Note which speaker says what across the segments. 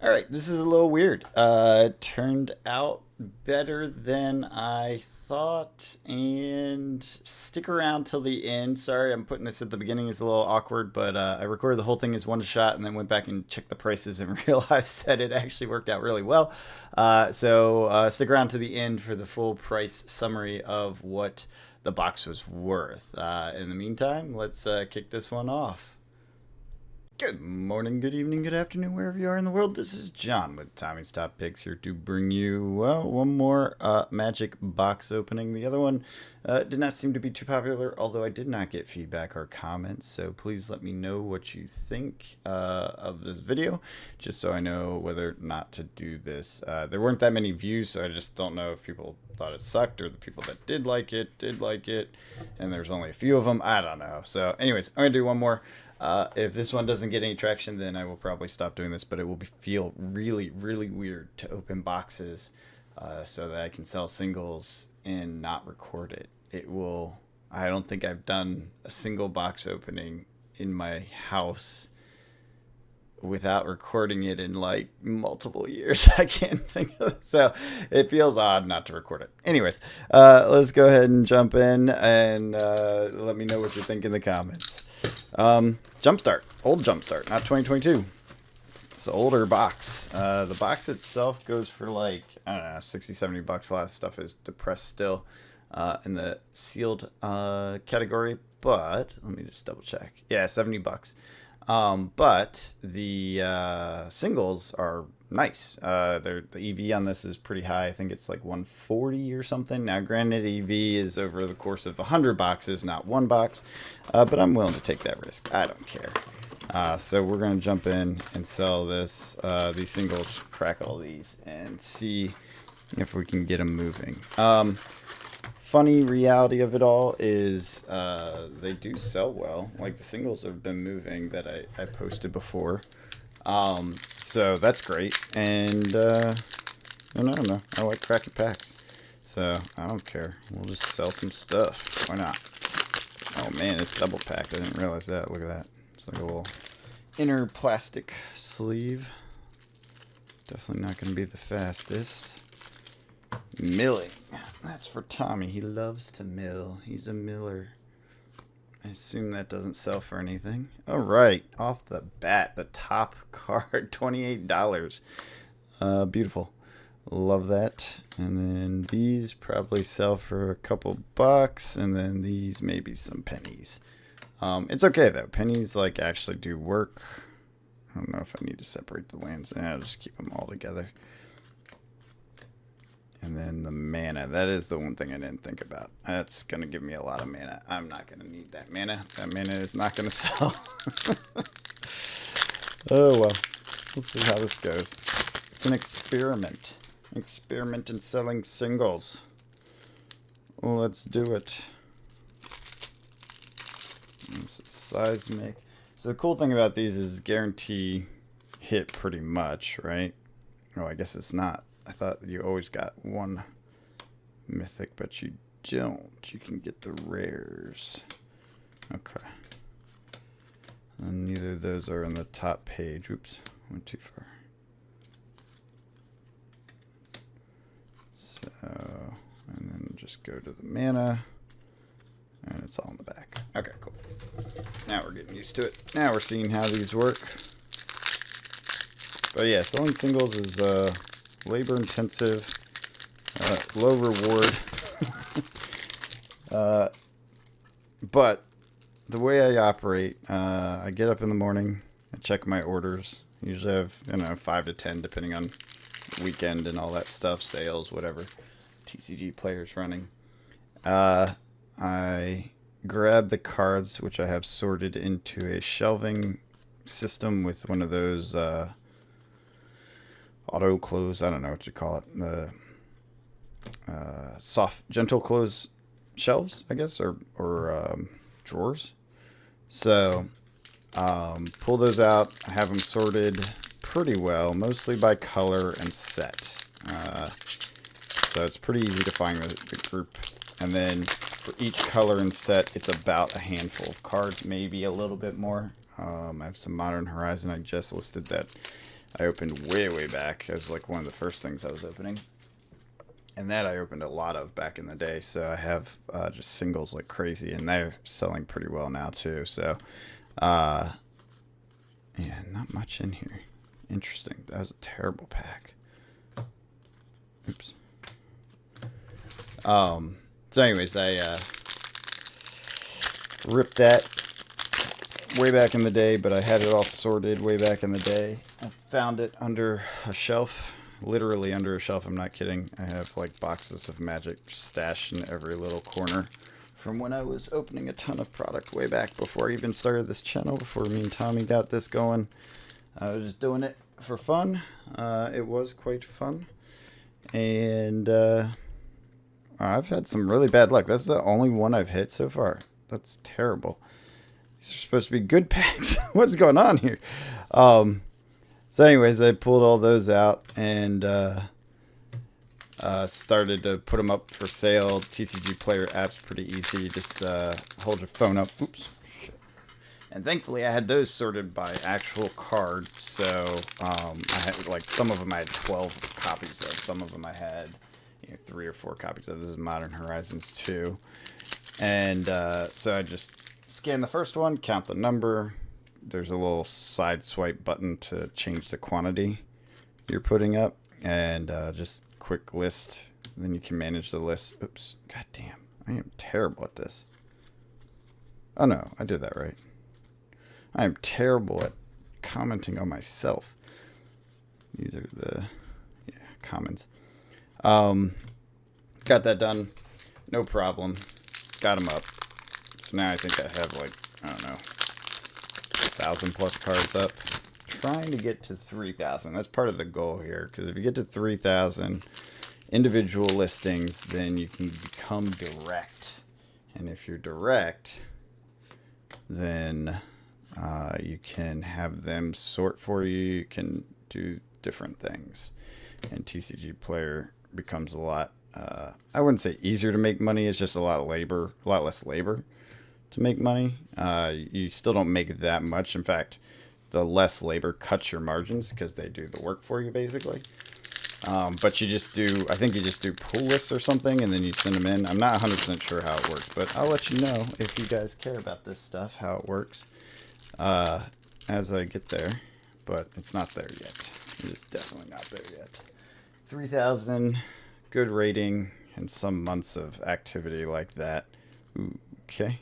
Speaker 1: All right, this is a little weird. It turned out better than I thought, and stick around till the end. Sorry, I'm putting this at the beginning. It's a little awkward, but I recorded the whole thing as one shot and then went back and checked the prices and realized that it actually worked out really well. So stick around to the end for the full price summary of what the box was worth. In the meantime, let's kick this one off. Good morning, good evening, good afternoon, wherever you are in the world. This is John with Tommy's Top Picks here to bring you, well, one more magic box opening. The other one did not seem to be too popular, although I did not get feedback or comments. So please let me know what you think of this video, just so I know whether or not to do this. There weren't that many views, so I just don't know if people thought it sucked or the people that did like it, and there's only a few of them. I don't know. So anyways, I'm going to do one more. If this one doesn't get any traction, then I will probably stop doing this, but it will feel really, really weird to open boxes so that I can sell singles and not record it. I don't think I've done a single box opening in my house without recording it in like multiple years. I can't think of it. So it feels odd not to record it. Anyways, let's go ahead and jump in and let me know what you think in the comments. Jumpstart, old Jumpstart, not 2022. It's an older box. The box itself goes for like, I don't know, 60, 70 bucks. A lot of stuff is depressed still in the sealed category, but let me just double check. Yeah, 70 bucks. But the singles are nice. The EV on this is pretty high. I think it's like 140 or something. Now, granted, EV is over the course of 100 boxes, not one box, but I'm willing to take that risk. I don't care. So we're going to jump in and sell this, these singles, crack all these, and see if we can get them moving. Funny reality of it all is they do sell well. Like the singles have been moving that I posted before. So that's great. And I don't know. I like cracking packs. So I don't care. We'll just sell some stuff. Why not? Oh man, it's double packed. I didn't realize that. Look at that. It's like a little inner plastic sleeve. Definitely not going to be the fastest. Milling. That's for Tommy. He loves to mill. He's a miller. I assume that doesn't sell for anything. All right. Off the bat, the top card, $28. Beautiful. Love that. And then these probably sell for a couple bucks. And then these maybe some pennies. It's okay, though. Pennies, like, actually do work. I don't know if I need to separate the lands. I'll just keep them all together. And then the mana. That is the one thing I didn't think about. That's going to give me a lot of mana. I'm not going to need that mana. That mana is not going to sell. Oh, well. We'll see how this goes. It's an experiment. Experiment in selling singles. Well, let's do it. Seismic. So the cool thing about these is guarantee hit pretty much, right? Oh, I guess it's not. I thought you always got one mythic, but you don't. You can get the rares. Okay. And neither of those are on the top page. Oops, went too far. So, and then just go to the mana. And it's all in the back. Okay, cool. Now we're getting used to it. Now we're seeing how these work. But yeah, selling singles is labor intensive, low reward. But the way I operate, I get up in the morning, I check my orders. Usually I have 5 to 10 depending on weekend and all that stuff, sales, whatever. TCG players running. I grab the cards, which I have sorted into a shelving system with one of those auto close, I don't know what you call it, the soft, gentle close shelves, I guess, or drawers. So pull those out. I have them sorted pretty well, mostly by color and set. So it's pretty easy to find the group. And then for each color and set, it's about a handful of cards, maybe a little bit more. I have some Modern Horizon. I just listed that I opened way back. It was like one of the first things I was opening. And that I opened a lot of back in the day. So I have just singles like crazy. And they're selling pretty well now too. So, yeah, not much in here. Interesting. That was a terrible pack. Oops. So anyways, I ripped that way back in the day, but I had it all sorted way back in the day. I found it under a shelf, literally under a shelf. I'm not kidding. I have like boxes of Magic stashed in every little corner from when I was opening a ton of product way back before I even started this channel, before me and Tommy got this going. I was just doing it for fun. It was quite fun. And I've had some really bad luck. That's the only one I've hit so far. That's terrible. These are supposed to be good packs. What's going on here? So anyways, I pulled all those out and started to put them up for sale. TCG Player app's pretty easy. You just hold your phone up. Oops. Shit. And thankfully, I had those sorted by actual card. So I had like some of them I had 12 copies of. Some of them I had 3 or 4 copies of. This is Modern Horizons 2. And so I just scan the first one, count the number. There's a little side swipe button to change the quantity you're putting up. And just quick list. Then you can manage the list. Oops. God damn. I am terrible at this. Oh no, I did that right. I am terrible at commenting on myself. These are the comments. Got that done. No problem. Got them up. So now I think I have like, I don't know, 1,000 plus cards up. Trying to get to 3,000. That's part of the goal here. Because if you get to 3,000 individual listings, then you can become direct. And if you're direct, then you can have them sort for you. You can do different things. And TCG Player becomes a lot, I wouldn't say easier to make money. It's just a lot less labor to make money. You still don't make that much. In fact, the less labor cuts your margins because they do the work for you basically. But you just do, I think you just do pull lists or something and then you send them in. I'm not 100% sure how it works, but I'll let you know if you guys care about this stuff, how it works as I get there. But it's not there yet. It is definitely not there yet. 3,000, good rating, and some months of activity like that. Ooh, okay.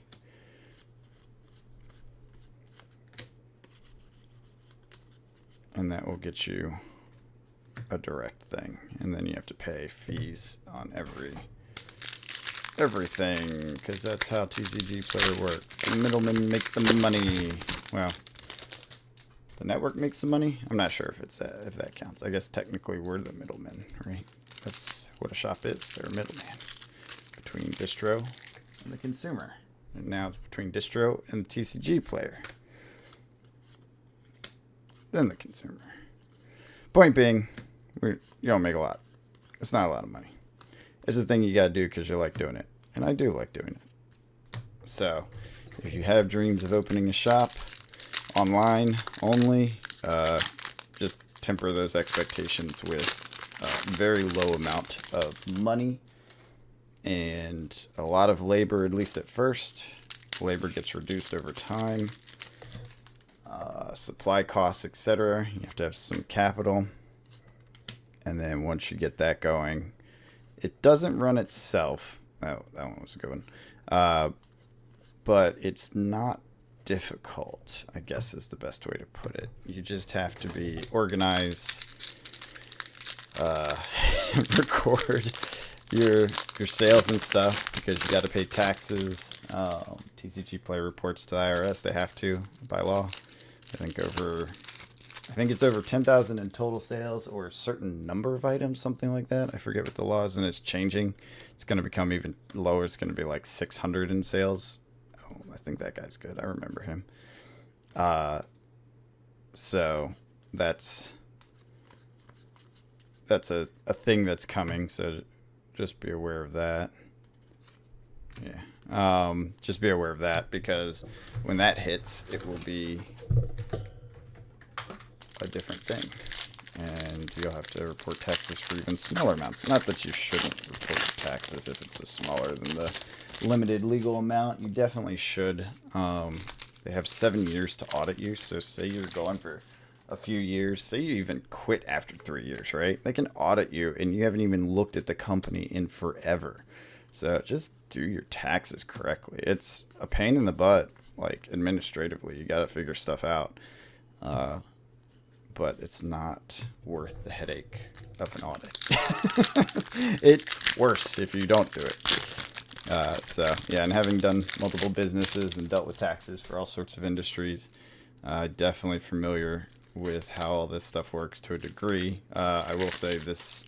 Speaker 1: And that will get you a direct thing. And then you have to pay fees on everything, because that's how TCG Player works. The middlemen make the money. Well, the network makes the money. I'm not sure if it's if that counts. I guess technically we're the middlemen, right? That's what a shop is. They're a middleman between distro and the consumer. And now it's between distro and the TCG Player. Then the consumer. Point being, you don't make a lot. It's not a lot of money. It's the thing you gotta do because you like doing it. And I do like doing it. So, if you have dreams of opening a shop, online only, just temper those expectations with a very low amount of money and a lot of labor, at least at first. Labor gets reduced over time. Supply costs, etc. You have to have some capital. And then once you get that going, it doesn't run itself. Oh, that one was a good one. But it's not difficult, I guess is the best way to put it. You just have to be organized, record your sales and stuff because you got to pay taxes. TCG Player reports to the IRS. They have to by law. I think it's over 10,000 in total sales or a certain number of items, something like that. I forget what the law is, and it's changing. It's going to become even lower. It's going to be like 600 in sales. Oh, I think that guy's good. I remember him. So that's a thing that's coming. So just be aware of that. Yeah. Just be aware of that because when that hits, it will be a different thing. you'll have to report taxes for even smaller amounts. Not that you shouldn't report your taxes if it's smaller than the limited legal amount. You definitely should. They have 7 years to audit you. So say you're going for a few years, say you even quit after 3 years, right? They can audit you and you haven't even looked at the company in forever. So just do your taxes correctly. It's a pain in the butt, like administratively. You got to figure stuff out. But it's not worth the headache of an audit. It's worse if you don't do it. So yeah, and having done multiple businesses and dealt with taxes for all sorts of industries, definitely familiar with how all this stuff works to a degree. I will say this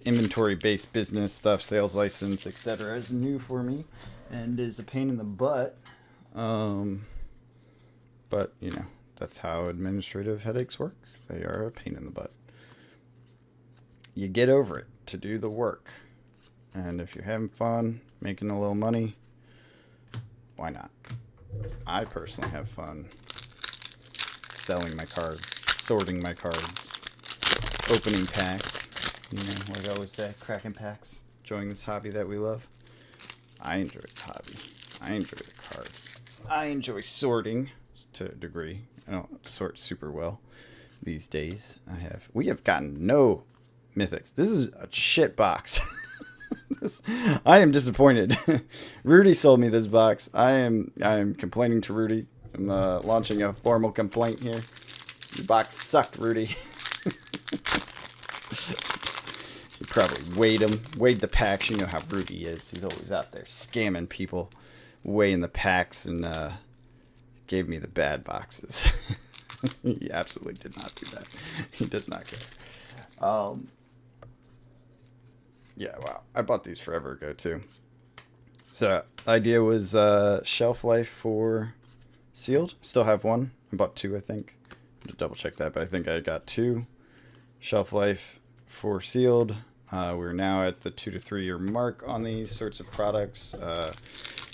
Speaker 1: inventory-based business stuff, sales license, etc., is new for me and is a pain in the butt. But you know, that's how administrative headaches work. They are a pain in the butt. You get over it to do the work. And if you're having fun, making a little money, why not? I personally have fun selling my cards, sorting my cards, opening packs. You know, like I always say, cracking packs, enjoying this hobby that we love. I enjoy the hobby. I enjoy the cards. I enjoy sorting to a degree. I don't sort super well these days. We have gotten no mythics. This is a shit box. I am disappointed. Rudy sold me this box. I am complaining to Rudy. I'm launching a formal complaint here. Your box sucked, Rudy. You probably weighed the packs. You know how Rudy is. He's always out there scamming people, weighing the packs, and gave me the bad boxes. He absolutely did not do that. He does not care. Yeah, wow. I bought these forever ago, too. So, idea was shelf life for sealed. Still have one. I bought 2, I think. I have to double check that, but I think I got 2. Shelf life for sealed. We're now at the 2 to 3 year mark on these sorts of products.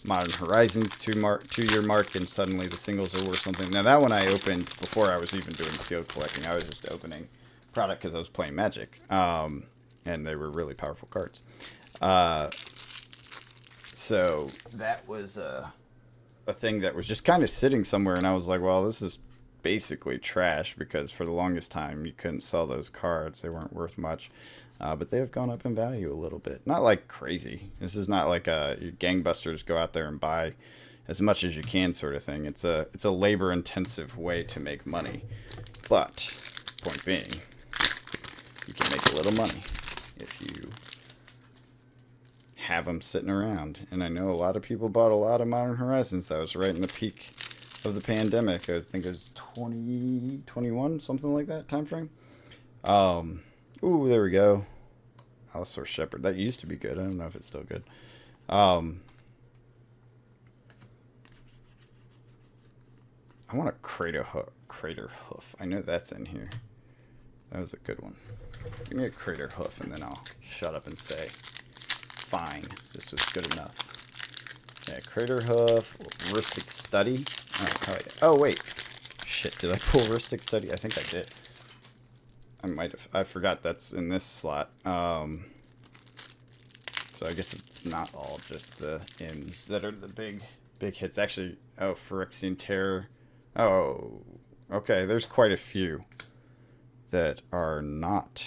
Speaker 1: Modern Horizons 2-year mark, and suddenly the singles are worth something. Now, that one I opened before I was even doing sealed collecting. I was just opening product because I was playing Magic. And they were really powerful cards. So that was a thing that was just kind of sitting somewhere, and I was like, well, this is basically trash, because for the longest time you couldn't sell those cards. They weren't worth much. But they have gone up in value a little bit. Not like crazy. This is not like your gangbusters go out there and buy as much as you can sort of thing. It's a labor-intensive way to make money. But, point being, you can make a little money if you have them sitting around. And I know a lot of people bought a lot of Modern Horizons. That was right in the peak of the pandemic. I think it was 2021, something like that time frame. Ooh, there we go. Allosaur Shepherd. That used to be good. I don't know if it's still good. I want a Crater Hoof. I know that's in here. That was a good one. Give me a Crater Hoof, and then I'll shut up and say, fine, this was good enough. Yeah, Crater Hoof, Rustic Study. Oh, oh, wait. Shit, did I pull Rustic Study? I think I did. I might have. I forgot that's in this slot. So I guess it's not all just the M's that are the big hits. Actually, oh, Phyrexian Terror. Oh, okay, there's quite a few that are not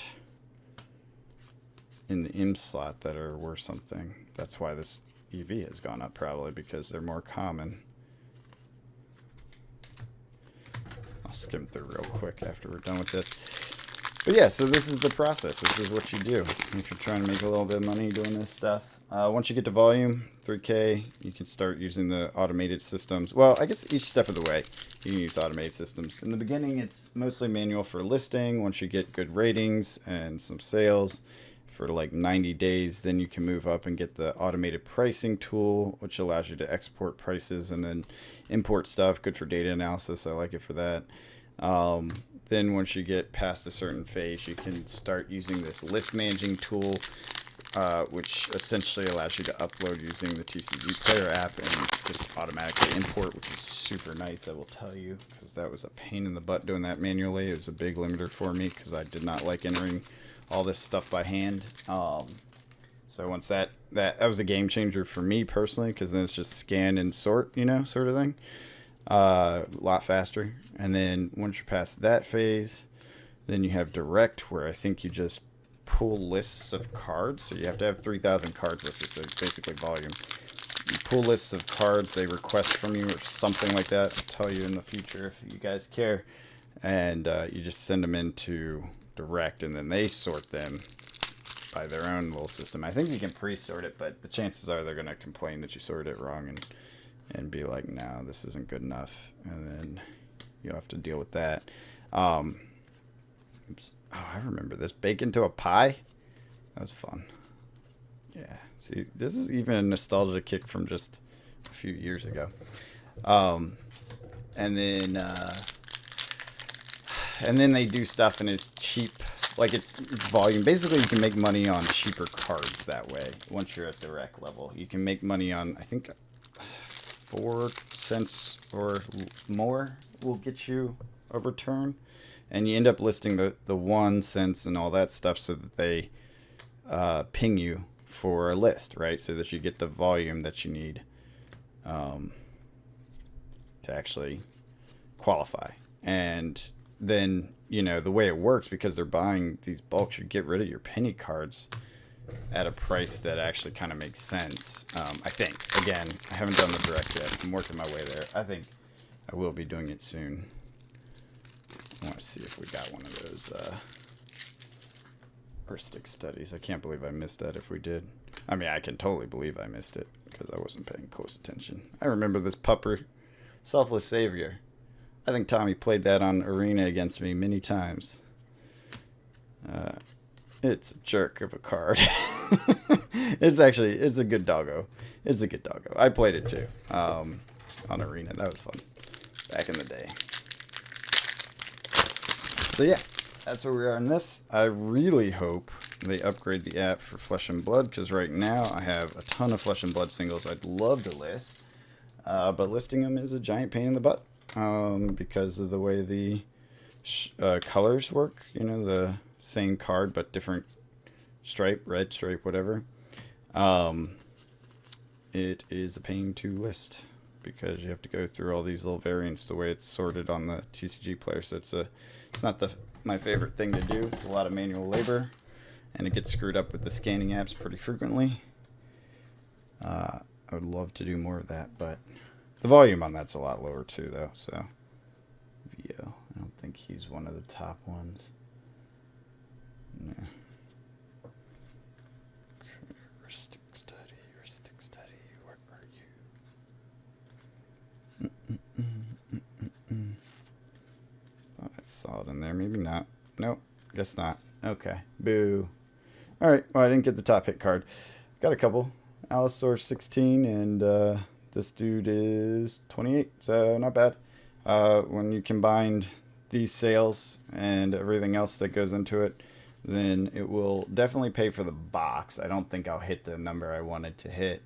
Speaker 1: in the M slot that are worth something. That's why this EV has gone up, probably, because they're more common. I'll skim through real quick after we're done with this. But yeah, so this is the process. This is what you do if you're trying to make a little bit of money doing this stuff. Once you get to volume, 3K, you can start using the automated systems. Well, I guess each step of the way, you can use automated systems. In the beginning, it's mostly manual for listing. Once you get good ratings and some sales for like 90 days, then you can move up and get the automated pricing tool, which allows you to export prices and then import stuff. Good for data analysis. I like it for that. Then once you get past a certain phase, you can start using this list managing tool, which essentially allows you to upload using the TCG Player app and just automatically import, which is super nice, I will tell you, because that was a pain in the butt doing that manually. It was a big limiter for me because I did not like entering all this stuff by hand. So once that was a game changer for me personally, because then it's just scan and sort, you know, sort of thing. A lot faster. And then once you're past that phase, then you have direct, where I think you just pull lists of cards. So you have to have 3,000 cards listed, so it's basically volume. You pull lists of cards they request from you or something like that. I'll tell you in the future if you guys care. And you just send them into direct, and then they sort them by their own little system. I think you can pre-sort it, but the chances are they're going to complain that you sorted it wrong and be like, no, this isn't good enough. And then you'll have to deal with that. Oops. Oh, I remember this. Bake into a pie? That was fun. Yeah. See, this is even a nostalgia kick from just a few years ago. And then they do stuff and it's cheap. Like it's volume. Basically, you can make money on cheaper cards that way. Once you're at the rec level, you can make money on, I think, 4 cents or more will get you a return, and you end up listing the 1 cents and all that stuff so that they ping you for a list, right? So that you get the volume that you need to actually qualify. And then, you know, the way it works, because they're buying these bulks, you get rid of your penny cards at a price that actually kind of makes sense. I think. Again, I haven't done the direct yet. I'm working my way there. I think I will be doing it soon. I want to see if we got one of those heuristic studies. I can't believe I missed that if we did. I mean, I can totally believe I missed it because I wasn't paying close attention. I remember this pupper, Selfless Savior. I think Tommy played that on Arena against me many times. It's a jerk of a card. It's a good doggo. It's a good doggo. I played it too on Arena. That was fun back in the day. So yeah, that's where we are in this. I really hope they upgrade the app for Flesh and Blood, because right now I have a ton of Flesh and Blood singles I'd love to list. But listing them is a giant pain in the butt because of the way the colors work. You know, the same card but different stripe, red stripe, whatever. It is a pain to list because you have to go through all these little variants the way it's sorted on the TCG player. So it's not my favorite thing to do. It's a lot of manual labor, and it gets screwed up with the scanning apps pretty frequently. I would love to do more of that, but the volume on that's a lot lower too, though. So Vio, I don't think he's one of the top ones. No. Heuristic study, where are you? Thought I saw it in there, maybe not. Nope, guess not. Okay, boo. Alright, well, I didn't get the top hit card. Got a couple. Allosaur 16, and this dude is 28, so not bad. When you combined these sales and everything else that goes into it, then it will definitely pay for the box. I don't think I'll hit the number I wanted to hit,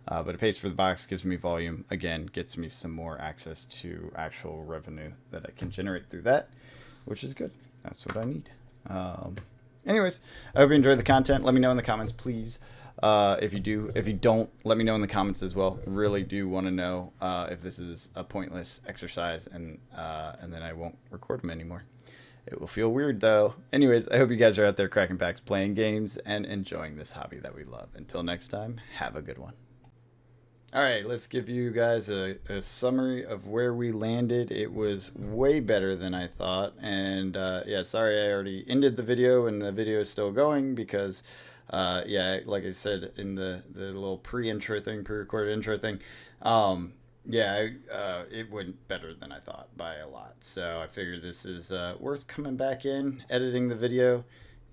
Speaker 1: but it pays for the box, gives me volume, again, gets me some more access to actual revenue that I can generate through that, which is good. That's what I need. Anyways, I hope you enjoyed the content. Let me know in the comments, please. If you do. If you don't, let me know in the comments as well. Really do want to know if this is a pointless exercise, and then I won't record them anymore. It will feel weird, though. Anyways, I hope you guys are out there cracking packs, playing games, and enjoying this hobby that we love. Until next time, have a good one. All right, let's give you guys a summary of where we landed. It was way better than I thought. And yeah, sorry I already ended the video and the video is still going because, yeah, like I said in the little pre-recorded intro thing, yeah, it went better than I thought by a lot. So I figured this is worth coming back in, editing the video,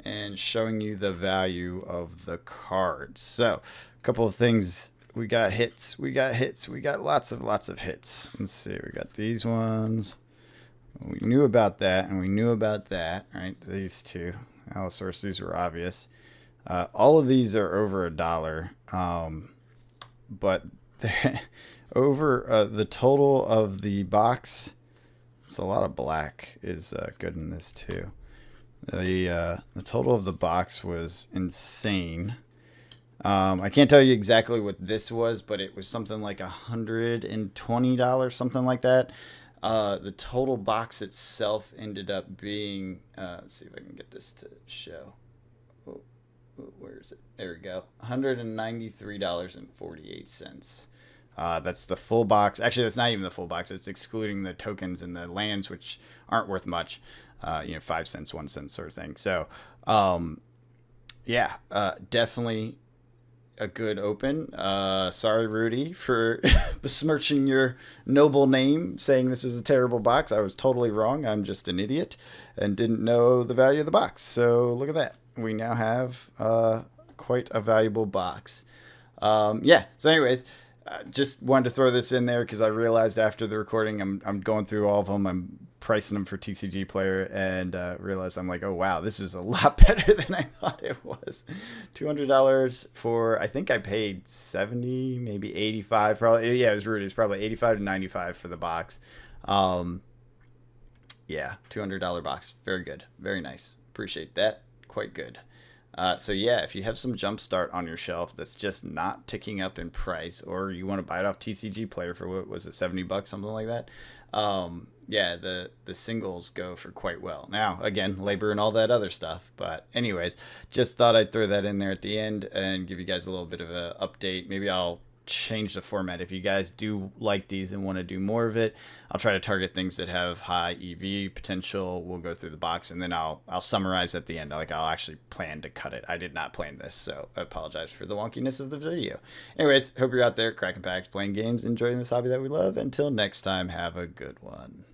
Speaker 1: and showing you the value of the cards. So a couple of things. We got hits. We got lots of hits. Let's see. We got these ones. We knew about that, and we knew about that, right? These two. Allosaurus, these were obvious. All of these are over $1. But there, over the total of the box. It's a lot of black is good in this too. The total of the box was insane. I can't tell you exactly what this was, but it was something like $120, something like that. The total box itself ended up being, let's see if I can get this to show. Oh, where is it? There we go. $193.48. That's the full box. Actually, that's not even the full box. It's excluding the tokens and the lands, which aren't worth much. 5 cents, 1 cent sort of thing. So, yeah, definitely a good open. Sorry, Rudy, for besmirching your noble name, saying this was a terrible box. I was totally wrong. I'm just an idiot and didn't know the value of the box. So look at that. We now have quite a valuable box. Yeah. So, anyways, just wanted to throw this in there because I realized after the recording, I'm going through all of them. I'm pricing them for TCG Player and realized I'm like, oh wow, this is a lot better than I thought it was. $200 for, I think I paid 70, maybe 85, probably. Yeah, it was Rudy. It's probably 85 to 95 for the box. Yeah, $200 box. Very good. Very nice. Appreciate that. Quite good. So yeah, if you have some Jumpstart on your shelf that's just not ticking up in price, or you want to buy it off TCG Player for what was it, $70, something like that. Yeah, the singles go for quite well. Now, again, labor and all that other stuff. But anyways, just thought I'd throw that in there at the end and give you guys a little bit of an update. Maybe I'll change the format. If you guys do like these and want to do more of it, I'll try to target things that have high EV potential. We'll go through the box and then I'll summarize at the end. Like, I'll actually plan to cut it. I did not plan this, so I apologize for the wonkiness of the video. Anyways, hope you're out there cracking packs, playing games, enjoying this hobby that we love. Until next time, have a good one.